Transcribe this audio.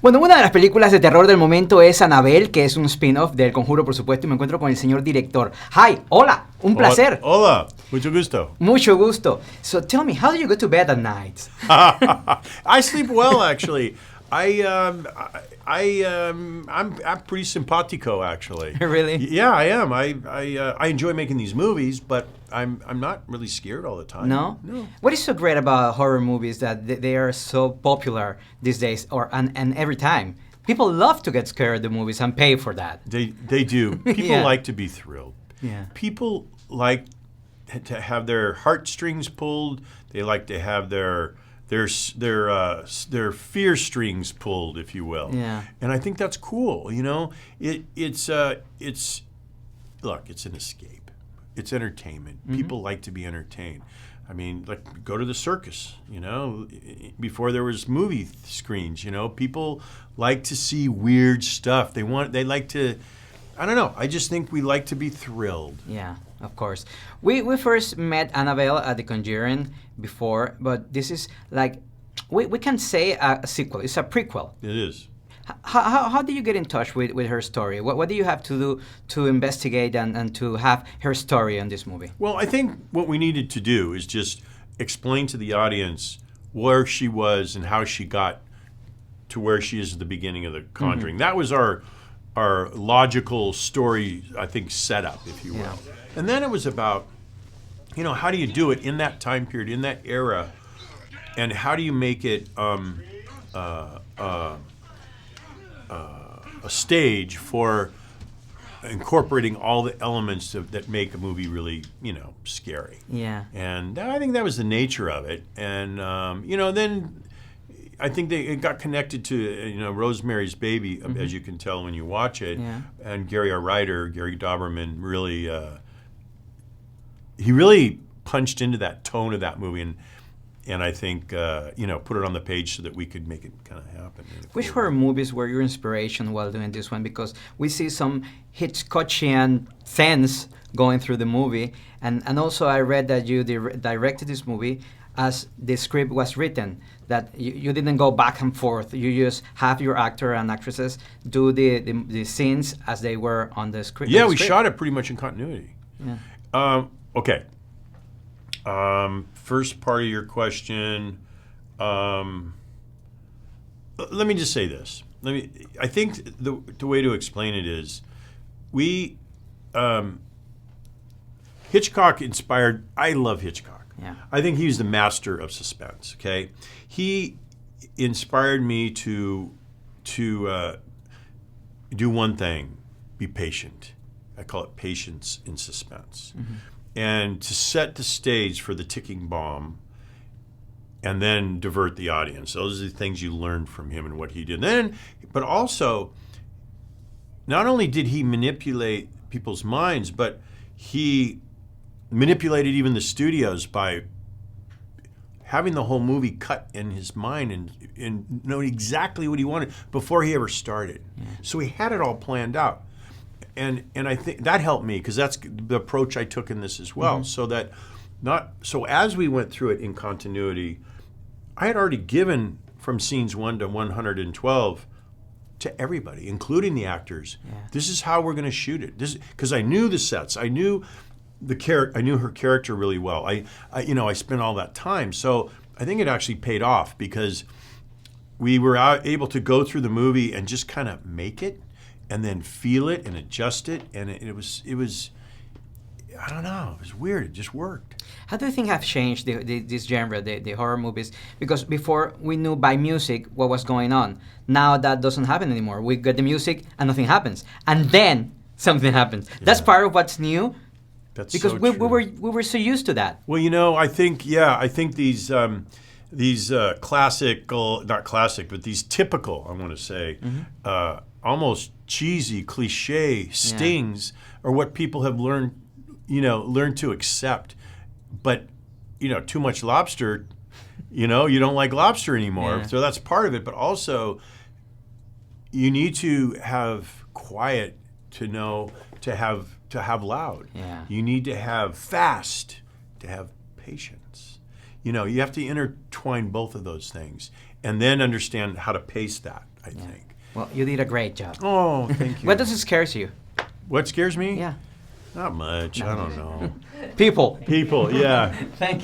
Bueno, una de las películas de terror del momento es Annabelle, que es un spin-off del Conjuro, por supuesto, y me encuentro con el señor director. Hi, hola, un placer. Hola, mucho gusto. Mucho gusto. So tell me, how do you go to bed at night? I sleep well, actually. I'm pretty simpatico, actually. Really? Yeah, I am. I enjoy making these movies, but I'm not really scared all the time. No? No. What is so great about horror movies that they are so popular these days, and every time? People love to get scared at the movies and pay for that. They do. People Yeah. like to be thrilled. Yeah. People like to have their heartstrings pulled. They like to have their fear strings pulled, if you will. Yeah. And I think that's cool. You know, it's look, it's an escape. It's entertainment. Mm-hmm. People like to be entertained. I mean, like, go to the circus, you know, before there was movie screens, you know, people like to see weird stuff. They like to, I don't know, I just think we like to be thrilled. Yeah, of course. We first met Annabelle at The Conjuring before, but this is like, we can say a sequel. It's a prequel. It is. How did you get in touch with her story? What do you have to do to investigate and to have her story in this movie? Well, I think what we needed to do is just explain to the audience where she was and how she got to where she is at the beginning of The Conjuring. Mm-hmm. That was our logical story, I think, setup, if you will. Yeah. And then it was about, you know, how do you do it in that time period, in that era, and how do you make it a stage for incorporating all the elements that make a movie really, you know, scary. Yeah. And I think that was the nature of it. And, you know, then I think it got connected to, you know, Rosemary's Baby, as you can tell when you watch it. Yeah. And Gary, our writer, Gary Doberman, really, he really punched into that tone of that movie. And I think, you know, put it on the page so that we could make it kind of happen. Which horror movies were your inspiration while doing this one? Because we see some Hitchcockian themes going through the movie. And also I read that you directed this movie as the script was written, that you didn't go back and forth. You just have your actor and actresses do the scenes as they were on the script. Yeah, we shot it pretty much in continuity. Yeah. Okay. First part of your question, let me just say this. I think the way to explain it is, Hitchcock inspired, I love Hitchcock. Yeah. I think he was the master of suspense, okay? He inspired me to do one thing, be patient. I call it patience in suspense. Mm-hmm. And to set the stage for the ticking bomb and then divert the audience. Those are the things you learned from him and what he did. But also, not only did he manipulate people's minds, but he manipulated even the studios by having the whole movie cut in his mind and knowing exactly what he wanted before he ever started. Yeah. So he had it all planned out. And I think that helped me, because that's the approach I took in this as well. Mm-hmm. So as we went through it in continuity, I had already given from scenes 1 to 112 to everybody, including the actors. Yeah. This is how we're going to shoot it. Because I knew the sets, I knew I knew her character really well. I spent all that time. So I think it actually paid off, because we were able to go through the movie and just kind of make it, and then feel it and adjust it, and it was I don't know, it was weird. It just worked. How do you think have changed this genre, the horror movies? Because before we knew by music what was going on. Now that doesn't happen anymore. We get the music and nothing happens, and then something happens. Yeah. That's part of what's new. That's because so we true. were so used to that. Well, you know, I think these classical, not classic, but these typical, I want to say, mm-hmm. Almost cheesy, cliche stings are what people have learned to accept. But, you know, too much lobster, you know, you don't like lobster anymore. Yeah. So that's part of it. But also, you need to have quiet to have loud. Yeah. You need to have fast to have patience. You know, you have to intertwine both of those things and then understand how to pace that. I think. Well, you did a great job. Oh, thank you. What does it scare you? What scares me? Yeah. Not much. I don't know. People. People, yeah. Thank you.